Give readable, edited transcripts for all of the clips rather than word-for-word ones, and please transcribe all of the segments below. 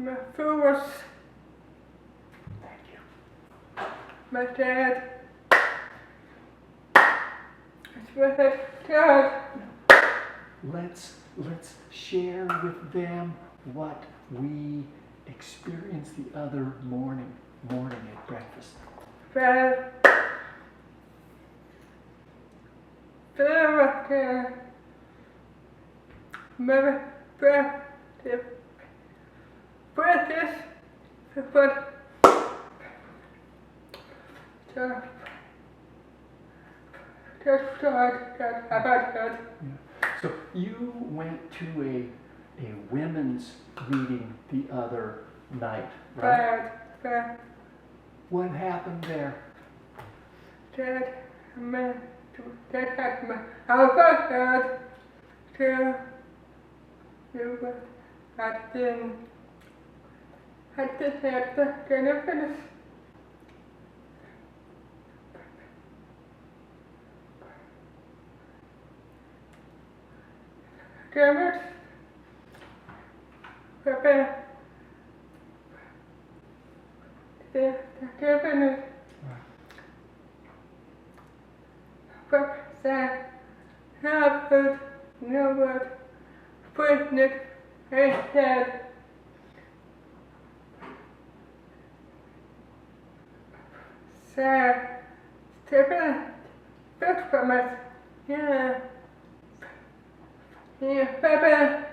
my first, Thank you. my dad, it's what I dad. Let's share with them what we experienced the other morning at breakfast. Dad, Dad, my breath, breakfast, but just about that. So you went to a women's meeting the other night, right? Dad, What happened there? Dad, Dad had my house, Dad, to you had been had the benefits. Gamers, Papa, the cabinet, Papa, Harvard, Nowhere, Putnik, Hashtag, Stephen, Betfamas, yeah, Papa,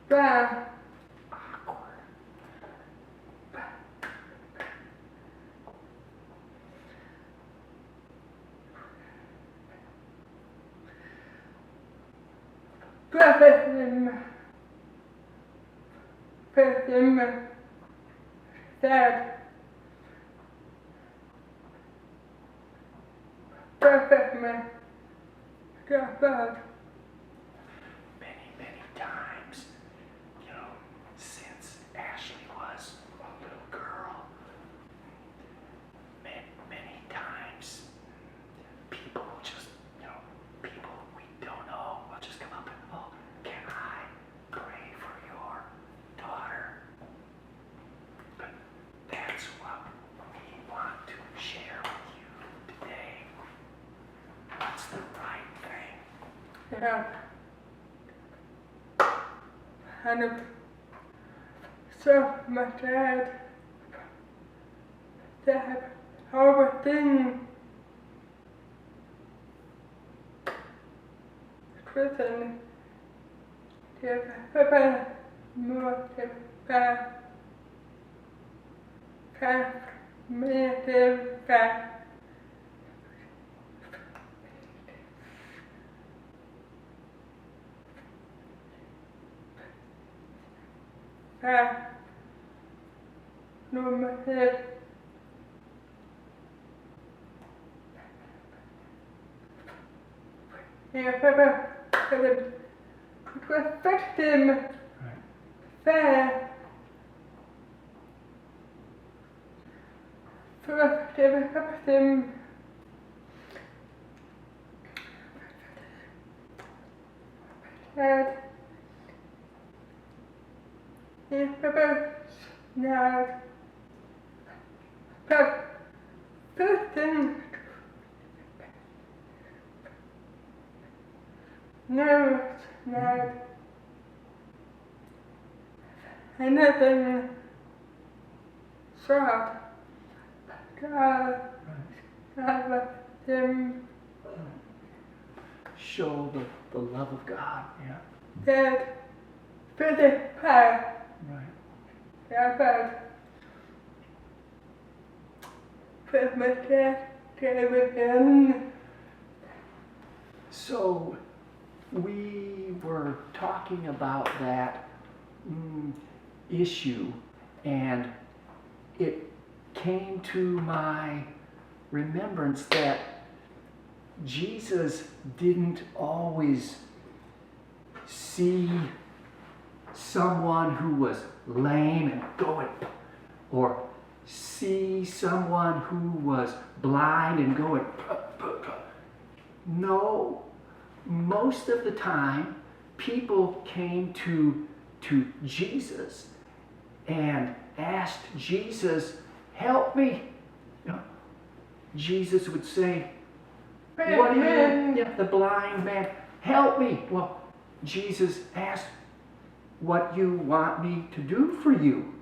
Bam. Person, sad, perfect man, drop out. Many times, since Ashley was a little girl, many times, people just, people we don't know will just come up and, oh, can I pray for your daughter? But that's what we want to share with you today. What's the right thing? Yeah. And so my dad, everything, prison, Papa, more, no matter Papa, respect him, fair, respect him, Dad, Papa, Dad, person, no, Dad, anything, short, God, him, Show the love of God, yeah. Dad, pretty proud, Right. Dad, put my dad with him. So we were talking about that issue, and it came to my remembrance that Jesus didn't always see someone who was lame and go and, or see someone who was blind and go and, no, most of the time people came to to Jesus and asked Jesus, help me, Jesus would say, what do you, yeah, the blind man, help me. Well, Jesus asked, what you want me to do for you?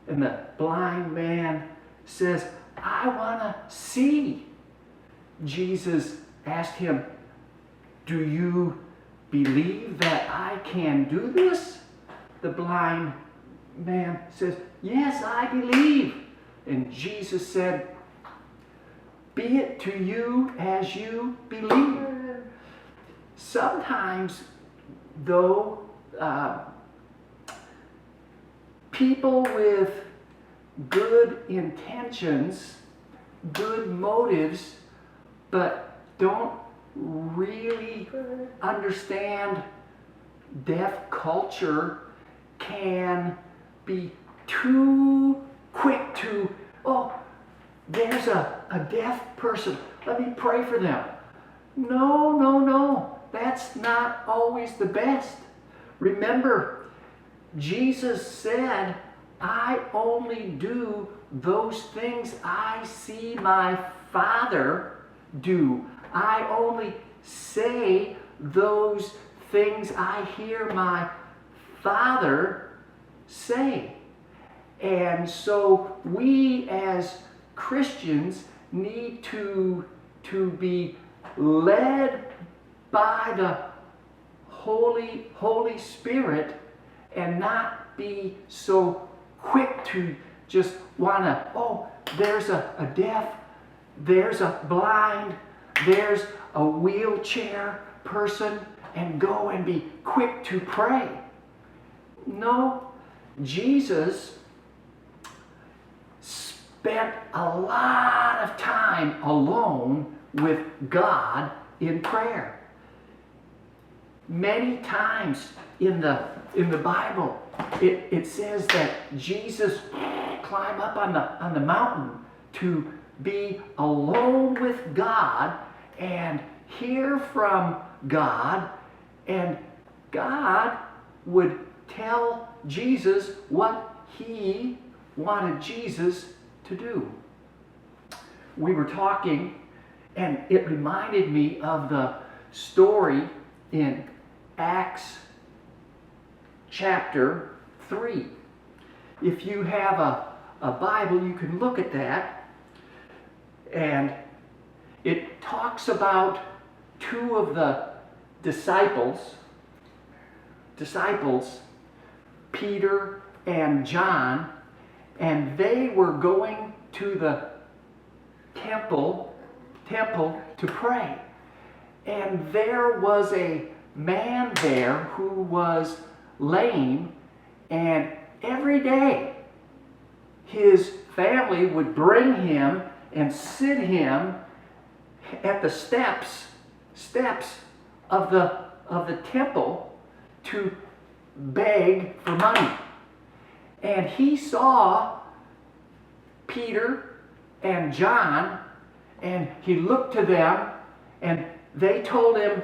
And the blind man says, I want to see. Jesus asked him, do you believe that I can do this? The blind man says, yes, I believe. And Jesus said, be it to you as you believe. Sometimes, though, people with good intentions, good motives, but don't really understand deaf culture can be too quick to, oh, there's a deaf person, let me pray for them. No, that's not always the best. Remember, Jesus said, I only do those things I see my Father do. I only say those things I hear my Father say. And so we as Christians need to be led by the Holy Spirit and not be so quick to just want to, oh, there's a deaf, there's a blind, there's a wheelchair person, and go and be quick to pray. No, Jesus spent a lot of time alone with God in prayer. Many times in the Bible, it says that Jesus climbed up on the mountain to be alone with God and hear from God, and God would tell Jesus what he wanted Jesus to do. We were talking, and it reminded me of the story in Acts chapter 3. If you have a Bible, you can look at that. And it talks about two of the disciples, Peter and John, and they were going to the temple to pray. And there was a man there who was lame, and every day his family would bring him and sit him at the steps of the temple to beg for money. And he saw Peter and John, and he looked to them, and they told him,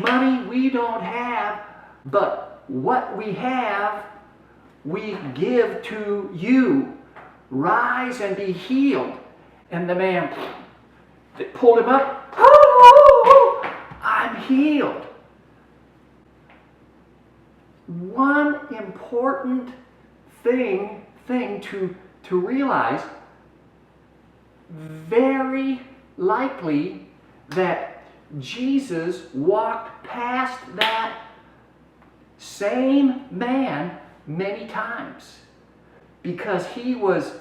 money we don't have, but what we have, we give to you. Rise and be healed. And the man, they pulled him up. Oh, I'm healed. One important thing to realize, very likely that Jesus walked past that same man many times, because he was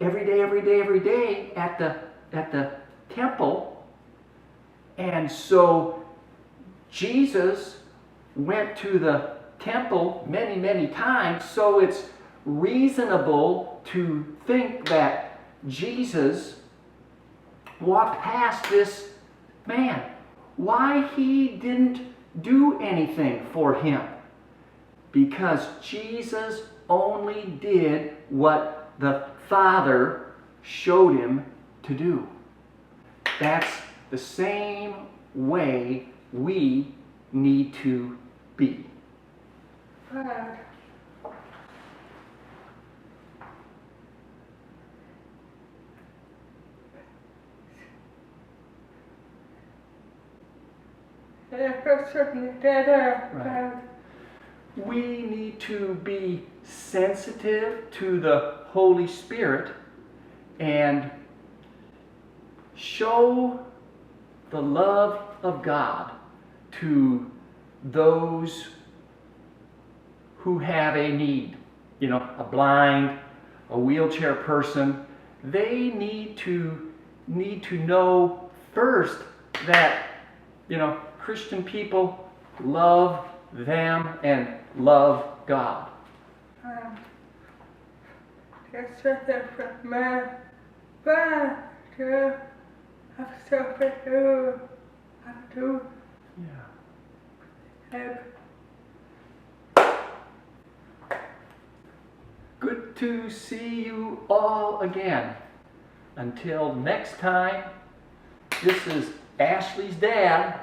every day at the temple. And so Jesus went to the temple many times, so it's reasonable to think that Jesus walked past this man. Why he didn't do anything for him? Because Jesus only did what the Father showed him to do. That's the same way we need to be. bad. Right. We need to be sensitive to the Holy Spirit and show the love of God to those who have a need. You know, a blind, a wheelchair person. They need to know first that, you know, Christian people love them and love God. It's just a man, but to have something to have to Yeah. have. Good to see you all again. Until next time, this is Ashley's dad.